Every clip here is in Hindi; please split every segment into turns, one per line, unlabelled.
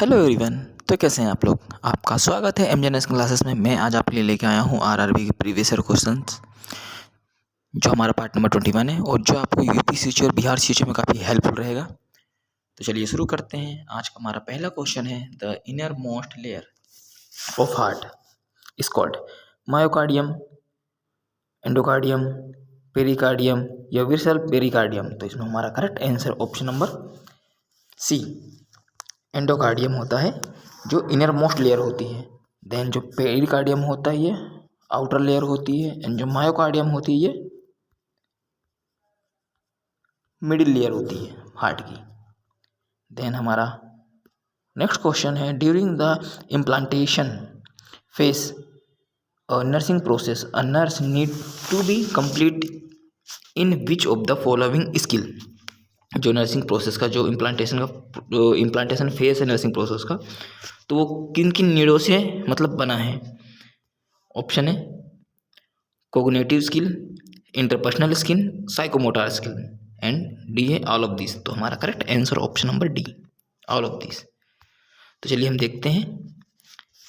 Hello everyone. तो कैसे हैं आप लोग। आपका स्वागत है एमजेएनएस क्लासेस में। मैं आज आपके लिए लेके आया हूँ आरआरबी के प्रीवियस ईयर क्वेश्चंस, जो हमारा पार्ट नंबर 21 है और जो आपको यूपी सीएचयू और बिहार सीएचयू में काफ़ी हेल्पफुल रहेगा। तो चलिए शुरू करते हैं। आज का हमारा पहला क्वेश्चन है, the inner most layer of heart is called myocardium, endocardium, pericardium या विसरल पेरिकार्डियम। तो इसमें हमारा correct answer option number C endocardium होता है, जो इनर मोस्ट लेयर होती है। देन जो पेरिकार्डियम होता है ये आउटर लेयर होती है, एंड जो मायोकार्डियम होती है ये मिडिल लेयर होती है हार्ट की। देन हमारा नेक्स्ट क्वेश्चन है, during the implementation phase nursing process a nurse need to be complete in which of the following skill. जो नर्सिंग प्रोसेस का जो इम्प्लांटेशन फेस है नर्सिंग प्रोसेस का, तो वो किन किन नीडों से मतलब बना है। ऑप्शन है cognitive skill, interpersonal skill, psychomotor skill, and D है ऑल ऑफ दिस। तो हमारा correct answer option number D all of this. तो चलिए हम देखते हैं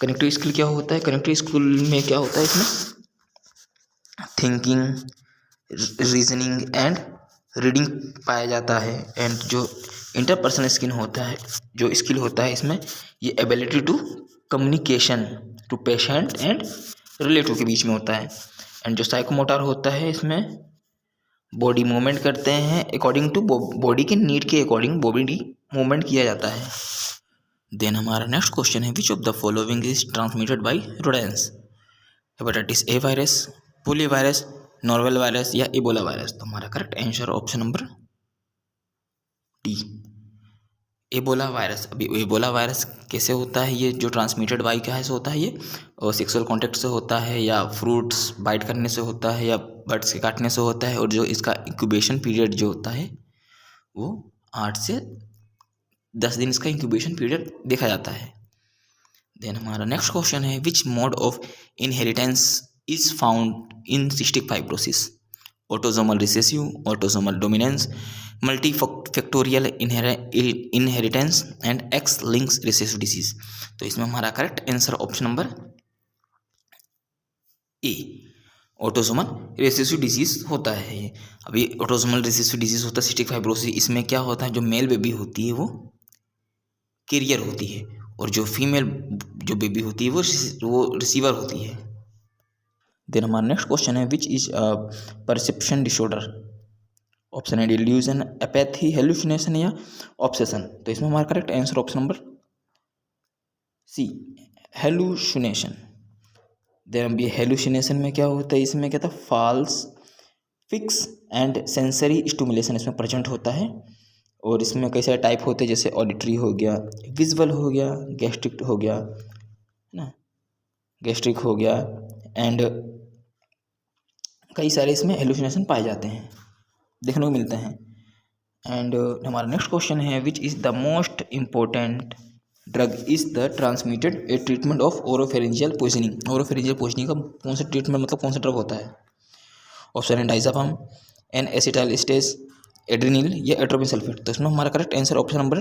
कनेक्टिव स्किल क्या होता है। कनेक्टिव स्किल में क्या होता है, इसमें थिंकिंग, रीजनिंग एंड रीडिंग पाया जाता है। एंड जो इंटरपर्सनल स्किल होता है, जो स्किल होता है इसमें, ये ability to communication to patient and relative के बीच में होता है। एंड जो साइकोमोटर होता है, इसमें बॉडी मूवमेंट करते हैं अकॉर्डिंग टू बॉडी के नीड के अकॉर्डिंग बॉडी मूवमेंट किया जाता है। देन हमारा नेक्स्ट क्वेश्चन है, which of the following is transmitted by rodents. Hepatitis A virus, polio virus, Norwalk virus या इबोला वायरस। तो हमारा correct answer option number D Ebola virus. अभी एबोला वायरस कैसे होता है, ये जो ट्रांसमिटेड बाई क्या है से होता है, ये और सेक्सुअल कांटेक्ट से होता है, या फ्रूट्स बाइट करने से होता है, या बर्ड्स के काटने से होता है। और जो इसका इंक्यूबेशन पीरियड जो होता है वो 8 से 10 दिन इसका इंक्यूबेशन पीरियड देखा जाता है। देन हमारा नेक्स्ट क्वेश्चन है, which mode of inheritance is found in cystic fibrosis. Autosomal recessive, autosomal dominance, multifactorial inheritance and X links recessive disease. तो इसमें हमारा correct answer option number A autosomal recessive disease होता है। अभी ऑटोसोमल रिसेसिव डिसीज होता है सिस्टिक फाइब्रोसिस। इसमें क्या होता है, जो मेल बेबी होती है वो कैरियर होती है, और जो फीमेल जो बेबी होती है वो रिसीवर होती है। देन हमारा नेक्स्ट क्वेश्चन है, which is perception disorder. Option है डिल्यूजन, एपैथी, हेलुसिनेशन या ऑब्सेशन। तो इसमें हमारा correct answer option number C hallucination. Then अभी हेलुसिनेशन में क्या होता है, इसमें क्या था, false fix and sensory stimulation इसमें प्रेजेंट होता है। और इसमें कई सारे टाइप होते हैं, जैसे ऑडिटरी हो गया, विजुअल हो गया, गैस्ट्रिक हो गया, है ना, गैस्ट्रिक हो गया, एंड कई सारे इसमें हेलुसिनेशन पाए जाते हैं, देखने को मिलते हैं। एंड हमारा नेक्स्ट क्वेश्चन है, which is the most important drug is the transmitted A treatment of oropharyngeal poisoning. Oropharyngeal poisoning का कौन सा ट्रीटमेंट मतलब कौन सा ड्रग होता है। ऑप्शन है डाइज़ापाम, एन एसिटाइलस्टेज, एड्रीनिल या एट्रोपिन सल्फेट। तो इसमें हमारा correct answer option number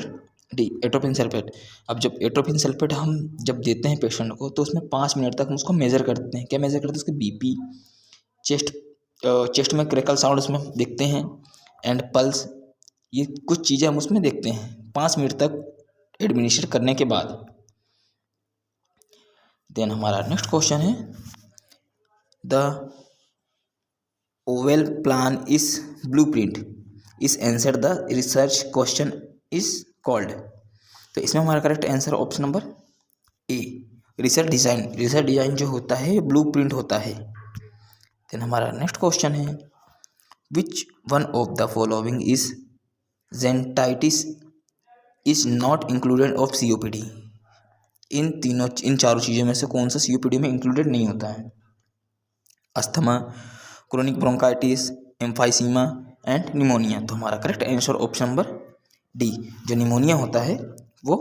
D atropine sulphate. अब जब एट्रोपिन सल्फेट हम जब देते हैं पेशेंट को, तो उसमें 5 मिनट तक हम उसको मेज़र करते हैं। क्या मेज़र करते हैं, उसके बीपी, चेस्ट में क्रैकल साउंड उसमें देखते हैं, एंड पल्स, ये कुछ चीज़ें हम उसमें देखते हैं 5 मिनट तक एडमिनिस्टर करने के बाद। देन हमारा नेक्स्ट क्वेश्चन है, the oval plan is blueprint is answer the research question is called. तो इसमें हमारा correct answer option number a research design. Research design जो होता है ब्लूप्रिंट होता है। देन हमारा नेक्स्ट क्वेश्चन है, which one of the following is जेंटाइटिस is not included of COPD। इन चारों चीज़ों में से कौन सा COPD में इंक्लूडेड नहीं होता है। Asthma, chronic bronchitis, emphysema and pneumonia. तो हमारा correct answer option number D जो निमोनिया होता है वो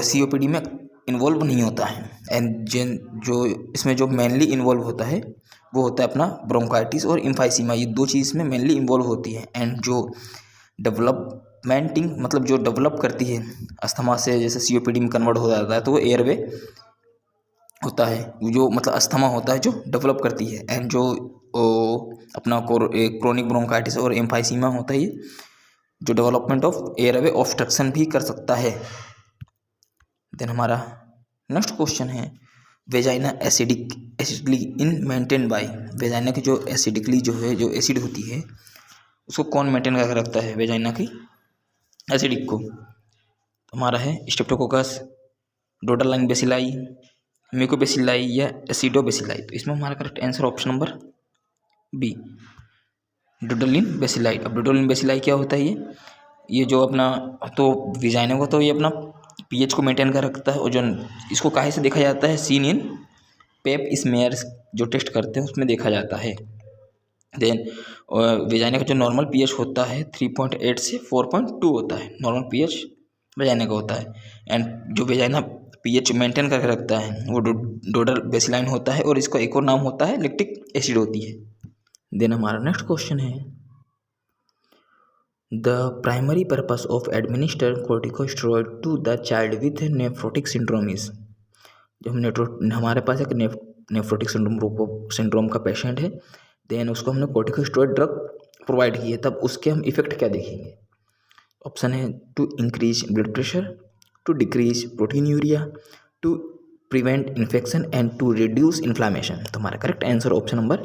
COPD में इन्वॉल्व नहीं होता है। एंड जो इसमें जो मेनली इन्वॉल्व होता है वो होता है अपना ब्रोंकाइटिस और एम्फाइसीमा। ये 2 चीज़ में मेनली इन्वॉल्व होती है। एंड जो डेवलप मेंटिंग मतलब जो डेवलप करती है अस्थमा से, जैसे सीओपीडी में कन्वर्ट हो जाता है तो वो एयरवे होता है, जो मतलब अस्थमा होता है जो डेवलप करती है। एंड जो अपना क्रोनिक ब्रोंकाइटिस और एम्फाइसीमा होता है, ये जो डेवलपमेंट ऑफ एयरवे ऑब्स्ट्रक्शन भी कर सकता है। देन हमारा नेक्स्ट क्वेश्चन है vagina acidically in maintain by. Vagina की जो एसिडिकली जो है, जो एसिड होती है, उसको कौन मेंटेन करके रखता है वेजाइना की एसिडिक को? तो हमारा है स्ट्रेप्टोकोकस, डोडालाइन बेसिलाई, म्यूकोबेसिलाई या एसिडोबेसिलाई। तो इसमें हमारा correct answer option number B, Doderlein bacilli. अब डोडालिन बेसिलाई क्या होता है? ये जो अपना तो वेजाइना को तो ये अपना पीएच को मेंटेन कर रखता है, और जो इसको काहे से देखा जाता है? सीन इन पेप स्मेयर जो टेस्ट करते हैं उसमें देखा जाता है। देन वेजाइना का जो नॉर्मल पीएच होता है 3.8 से 4.2 होता है, नॉर्मल पीएच वेजाइना का होता है। एंड जो वेजाइना पीएच मेंटेन करके रखता है वो डोडल बेसिलाइन होता है, और इसका एक और नाम होता है लैक्टिक एसिड होती है। देन हमारा नेक्स्ट क्वेश्चन है the primary purpose of administer corticosteroid to the child with nephrotic syndrome is. जब हमारे पास एक नेफ्रोटिक सिंड्रोम का पेशेंट है, देन उसको हमने कोर्टिकोस्टेरॉइड ड्रग प्रोवाइड की है, तब उसके हम इफेक्ट क्या देखेंगे? ऑप्शन है to increase blood pressure, to decrease proteinuria, to prevent infection and to reduce inflammation. तो हमारा correct answer option number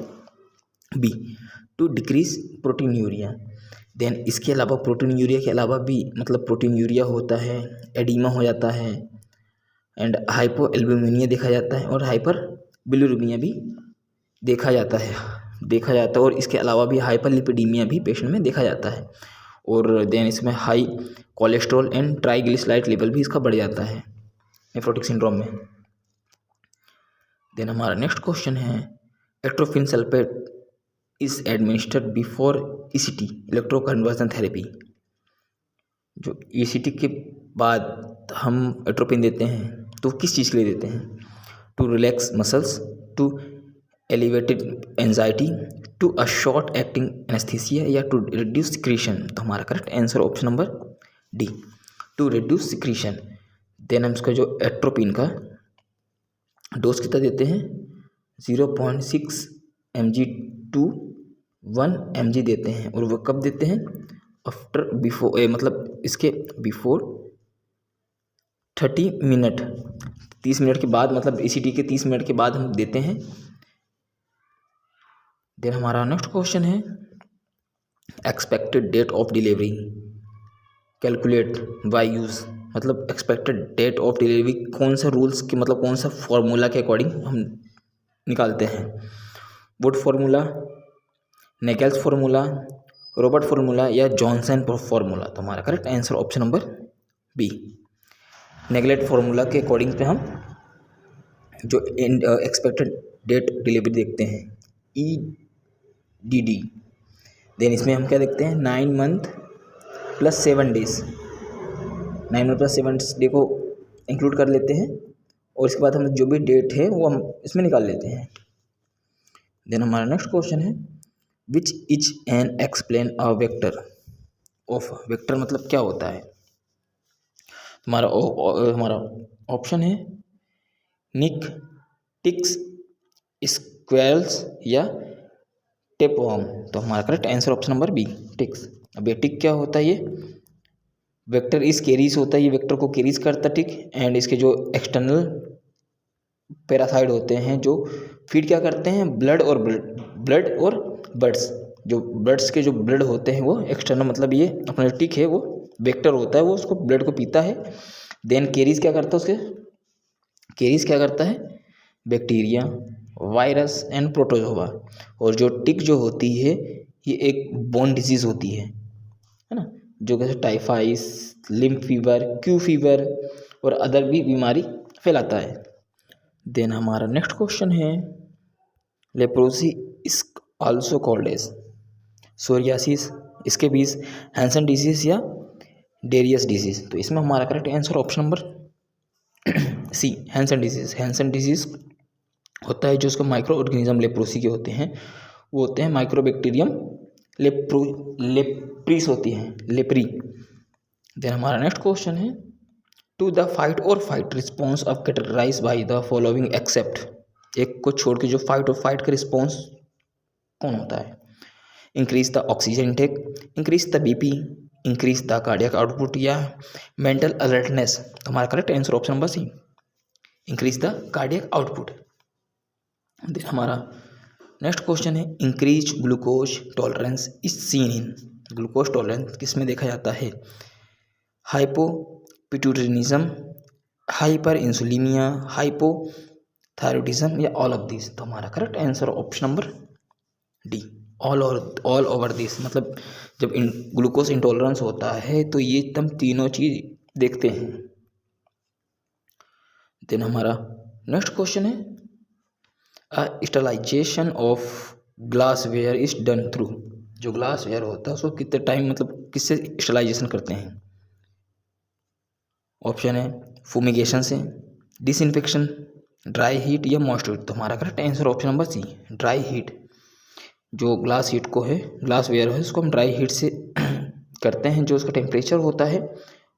B, to decrease proteinuria. Then इसके अलावा प्रोटीनयूरिया के अलावा भी मतलब प्रोटीनयूरिया होता है, एडीमा हो जाता है, एंड हाइपोएल्बुमिनिया देखा जाता है, और हाइपर बिलिरुबिनिया भी देखा जाता है। और इसके अलावा भी हाइपरलिपिडीमिया भी पेशेंट में देखा जाता है। और देन इसमें high cholesterol and triglyceride level भी इसका बढ़ जाता है नेफ्रोटिक सिंड्रोम में। देन हमारा नेक्स्ट क्वेश्चन है atropine sulphate is administered before ECT electroconversion therapy. जो ईसीटी के बाद हम एट्रोपिन देते हैं तो किस चीज़ के लिए देते हैं? To relax muscles, to elevated anxiety, to a short acting anaesthesia, या टू रिड्यूस सिक्रीशन। तो हमारा correct answer option number D, to reduce secretion. Then हम इसका जो एट्रोपिन का डोज कितना देते हैं? 0.6 mg टू 1 mg देते हैं, और वो कब देते हैं? आफ्टर बिफोर मतलब इसके बिफोर 30 मिनट, 30 मिनट के बाद, मतलब ईसीटी के 30 मिनट के बाद हम देते हैं। देन हमारा नेक्स्ट क्वेश्चन है expected date of delivery calculate by use. मतलब एक्सपेक्टेड डेट ऑफ डिलीवरी कौन सा रूल्स के मतलब कौन सा फॉर्मूला के अकॉर्डिंग हम निकालते हैं? Wood formula, Naegele's formula, Robert formula, या जॉनसन फार्मूला। तो हमारा correct answer option number B, Naegele formula के अकॉर्डिंग पे हम जो एक्सपेक्टेड डेट डिलीवरी देखते हैं, EDD। देन इसमें हम क्या देखते हैं? 9 month plus 7 days, 9 month plus 7 day को इंक्लूड कर लेते हैं, और इसके बाद हम जो भी डेट है वो हम इसमें निकाल लेते हैं। देन हमारा नेक्स्ट क्वेश्चन है which is an explain a vector of. Vector मतलब क्या होता है? हमारा ऑप्शन है निक, टिक्स, स्क्वेल्स, या टेपवर्म। तो हमारा correct answer option number B, ticks. अब ये टिक क्या होता है? ये वेक्टर इस कैरीज होता है, ये वेक्टर को कैरीज करता टिक, एंड इसके जो एक्सटर्नल पैरासाइड होते हैं जो फीड क्या करते हैं? ब्लड और बर्ड्स। जो बर्ड्स के जो ब्लड होते हैं वो एक्सटर्नल मतलब ये अपना टिक है वो वेक्टर होता है, वो उसको ब्लड को पीता है। देन कैरीज क्या करता है? उसके कैरीज क्या करता है? Bacteria, virus and protozoa. और जो टिक जो होती है ये एक बोन डिजीज होती है ना, जो कैसे typhus, lymph fever, Q fever और अदर भी बीमारी फैलाता है। देन हमारा नेक्स्ट क्वेश्चन है leprosy is also called as psoriasis, इसके बीच हैंसन डिजीज या डेरियस डिजीज। तो इसमें हमारा correct answer option number C, Hansen disease. Hansen disease होता है जो उसका माइक्रो ऑर्गेनिज्म लेप्रोसी के होते हैं, वो होते हैं माइक्रोबैक्टीरियम लेप्रीस होती हैं, लेप्री। देन हमारा नेक्स्ट क्वेश्चन है टू द फाइट और fight response of categorise by the following except. एक को छोड़ के जो फाइट और फाइट का रिस्पॉन्स कौन होता है? Increase the oxygen intake, increase the BP, increase the cardiac output या मेंटल अलर्टनेस। तो हमारा correct answer option number C, increase the cardiac output. Then हमारा नेक्स्ट क्वेश्चन है increase glucose tolerance is seen in. Glucose tolerance किस में देखा जाता है? हाइपोपिट्यूटरिज्म, हाइपर इंसुलिनिया, हाइपोथायरॉइडिज्म या ऑल ऑफ दिस। तो हमारा correct answer option number D, all over this. मतलब जब ग्लूकोज इंटॉलरेंस होता है तो ये हम तीनों चीज देखते हैं। देन हमारा नेक्स्ट क्वेश्चन है sterilisation of glassware is done through. जो ग्लासवेयर होता है उसको कितने टाइम मतलब किससे स्टरलाइजेशन करते हैं? ऑप्शन है फूमिगेशन से, डिसइंफेक्शन, ड्राई हीट या मॉइस्चर हीट। तो हमारा correct answer option number C, dry heat. जो ग्लास हीट को है, ग्लासवेयर है, उसको हम ड्राई हीट से करते हैं। जो उसका टेम्परेचर होता है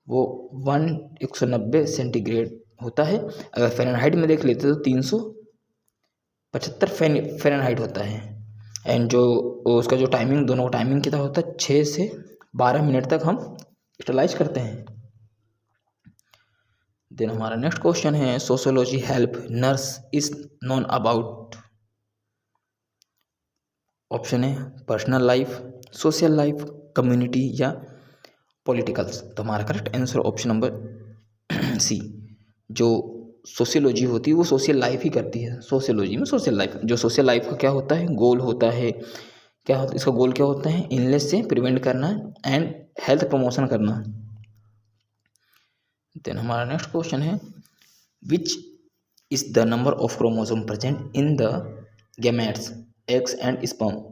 वो 190 सेंटीग्रेड होता है। अगर फ़ारेनहाइट में देख लेते तो 375 फ़ारेनहाइट होता है। एंड जो उसका जो टाइमिंग, दोनों का टाइमिंग कितना होता है? 6 से 12 मिनट तक हम स्टरलाइज करते हैं। देन हमारा नेक्स्ट क्वेश्चन है sociology help nurse is known about. Option है personal life, social life, community या पॉलिटिकल्स। तो हमारा correct answer option number C, जो सोशियोलॉजी होती है वो सोशल लाइफ ही करती है। सोशियोलॉजी में सोशल लाइफ, जो सोशल लाइफ का क्या होता है? गोल होता है, क्या होता है इसका गोल? क्या होता है? इलनेस से प्रिवेंट करना एंड हेल्थ प्रमोशन करना। देन हमारा नेक्स्ट क्वेश्चन है which is the number of chromosome present in the gametes eggs and sperm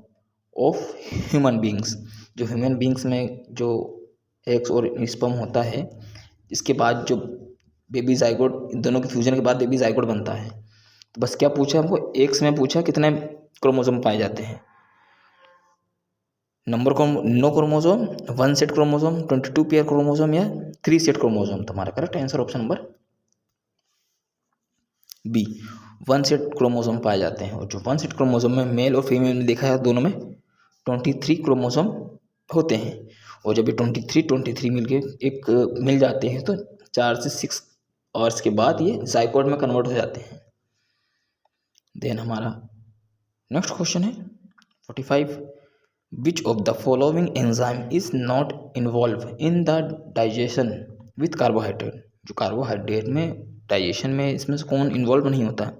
of human beings. जो ह्यूमन बींग्स में जो एग्स और स्पर्म होता है, इसके बाद जो बेबी जाइगोट, दोनों के फ्यूजन के बाद बेबी जाइगोट बनता है। तो बस क्या पूछा हमको? एग्स में पूछा कितने क्रोमोसोम पाए जाते हैं। Number no chromosome, 1 set chromosome, 22 pair chromosome या 3 सेट क्रोमोसोम। तो हमारा correct answer option number B, 1 set chromosome पाए जाते हैं। और जो 1 सेट क्रोमोसोम में मेल और फीमेल में देखा है दोनों में 23 क्रोमोसोम होते हैं। और जब ये 23 मिलके एक मिल जाते हैं तो 4 से 6 आवर्स के बाद ये जाइगोट में कन्वर्ट हो जाते हैं। देन हमारा नेक्स्ट क्वेश्चन है 45 विच of the following enzyme is not involve in the digestion with carbohydrate. जो कार्बोहाइड्रेट में डाइजेशन में इसमें से कौन इन्वॉल्व नहीं होता है?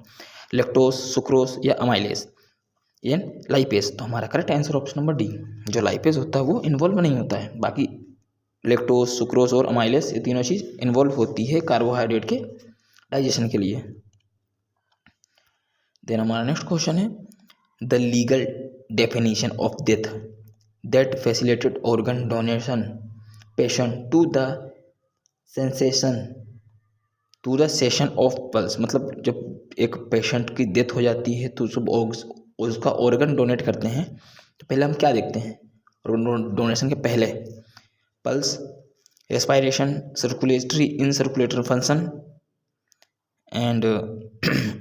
लैक्टोज, सुक्रोज या अमाइलेज या लाइपेज। तो हमारा correct answer option number D, जो लाइपेज होता है वो इन्वॉल्व नहीं होता है। बाकी लैक्टोज, सुक्रोज और अमाइलेज ये तीनों चीज़ इन्वॉल्व होती है कार्बोहाइड्रेट के डाइजेशन के लिए। देन हमारा नेक्स्ट क्वेश्चन है the legal definition of death that facilitate organ donation patient to the cessation of pulse. मतलब जब एक पेशेंट की डेथ हो जाती है तो सब उसका ऑर्गन डोनेट करते हैं तो पहले हम क्या देखते हैं? डोनेशन के पहले pulse, respiration, circulatory function and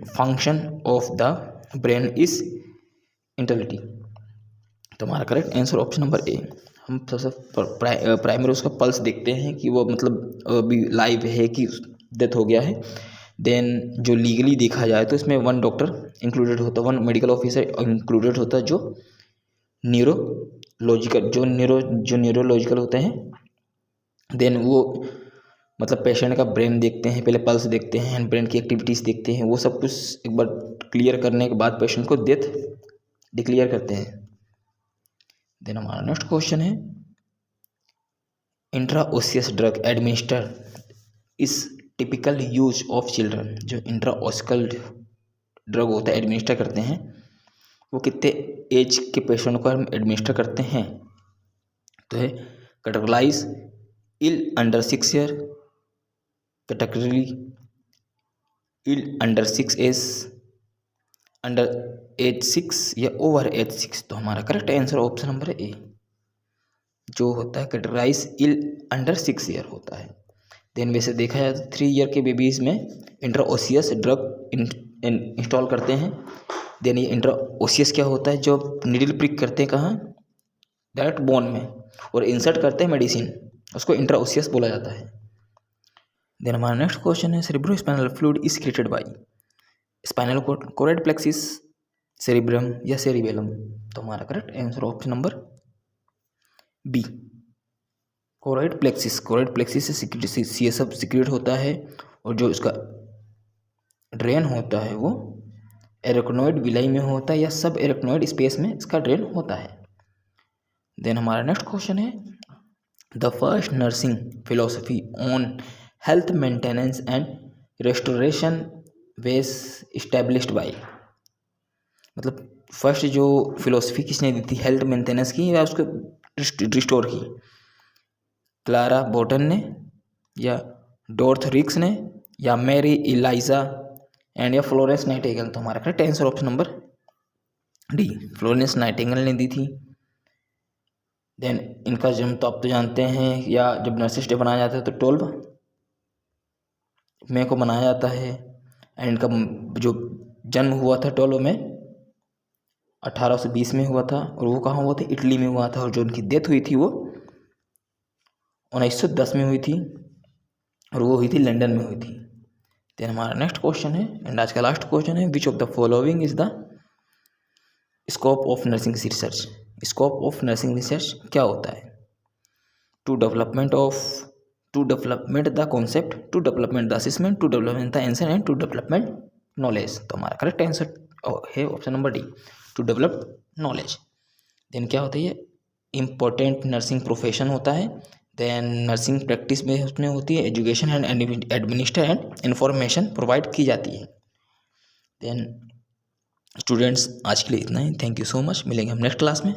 function of the brain is इंटेलिटी। तो हमारा correct answer option number A. हम सबसे प्राइमरी उसका पल्स देखते हैं कि वो मतलब अभी लाइव है कि डेथ हो गया है। देन जो लीगली देखा जाए तो इसमें 1 डॉक्टर इंक्लूडेड होता है, 1 मेडिकल ऑफिसर इंक्लूडेड होता है जो न्यूरोलॉजिकल होते हैं। देन वो मतलब पेशेंट का ब्रेन देखते हैं, पहले पल्स देखते हैं, ब्रेन की एक्टिविटीज़ देखते हैं। वो सब कुछ एक बार क्लियर करने के बाद पेशेंट को डेथ डिक्लेयर करते हैं। देन हमारा नेक्स्ट क्वेश्चन है इंट्राओसियस ड्रग एडमिनिस्टर इस टिपिकल यूज ऑफ चिल्ड्रन। जो इंट्राओसिकल ड्रग होता है एडमिनिस्टर करते हैं वो कितने एज के पेशेंट को हम एडमिनिस्टर करते हैं? तो है कैटेगराइज इल अंडर 6 ईयर, कैटेगरी इल अंडर 6 एज, अंडर एज 6 या ओवर एज 6। तो हमारा करेक्ट आंसर ऑप्शन नंबर ए, जो होता है कैटेगराइज इल अंडर 6 ईयर होता है। देन वैसे देखा जाए तो 3 ईयर के बेबीज़ में इंट्राओसियस ड्रग इंस्टॉल करते हैं। देन ये इंट्राओसियस क्या होता है, जो नीडल प्रिक करते हैं कहाँ, डायरेक्ट बोन में, और इंसर्ट करते हैं मेडिसिन, उसको इंट्राओसियस बोला जाता है। देन हमारा नेक्स्ट क्वेश्चन है cerebrospinal fluid is created by spinal choroid plexus, cerebrum या सेरिबेलम। तो हमारा correct answer option number B, choroid plexus. Choroid plexus से ये सब सिक्रेट होता है, और जो इसका ड्रेन होता है वो एरेक्नोइड विलाई में होता है या सब एरेक्नोइड स्पेस में इसका ड्रेन होता है। देन हमारा नेक्स्ट क्वेश्चन है the first nursing philosophy on health maintenance and restoration was established by, मतलब फर्स्ट जो फिलोसफी किसने दी थी हेल्थ मेंटेनेंस की या उसको रिस्टोर की, क्लारा बोटन ने या डॉर्थ रिक्स ने या मैरी इलाइजा एंड या फ्लोरेंस नाइटिंगेल। तो हमारा correct answer option number D, Florence Nightingale ने दी थी। देन इनका जन्म तो आप तो जानते हैं, या जब नर्सिस डे बनाया जाता है तो 12 मई को मनाया जाता है। एंड इनका जो जन्म हुआ था 12 मई 1820 में हुआ था, और वो कहाँ हुआ था, इटली में हुआ था। और जो उनकी डेथ हुई थी वो 1910 में हुई थी, और वो हुई थी लंदन में हुई थी। देन हमारा नेक्स्ट क्वेश्चन है एंड आज का लास्ट क्वेश्चन है which of the following is the scope of nursing research. Scope of nursing research क्या होता है, to development the concept, to development the assessment, to development the answer and to development knowledge. तो हमारा करेक्ट आंसर है option number D, to develop knowledge. Then क्या होता है, ये इम्पोर्टेंट नर्सिंग प्रोफेशन होता है। देन नर्सिंग प्रैक्टिस में उसमें होती है education and administer and information provide की जाती है। देन स्टूडेंट्स आज के लिए इतना ही, थैंक यू सो मच, मिलेंगे हम नेक्स्ट क्लास में।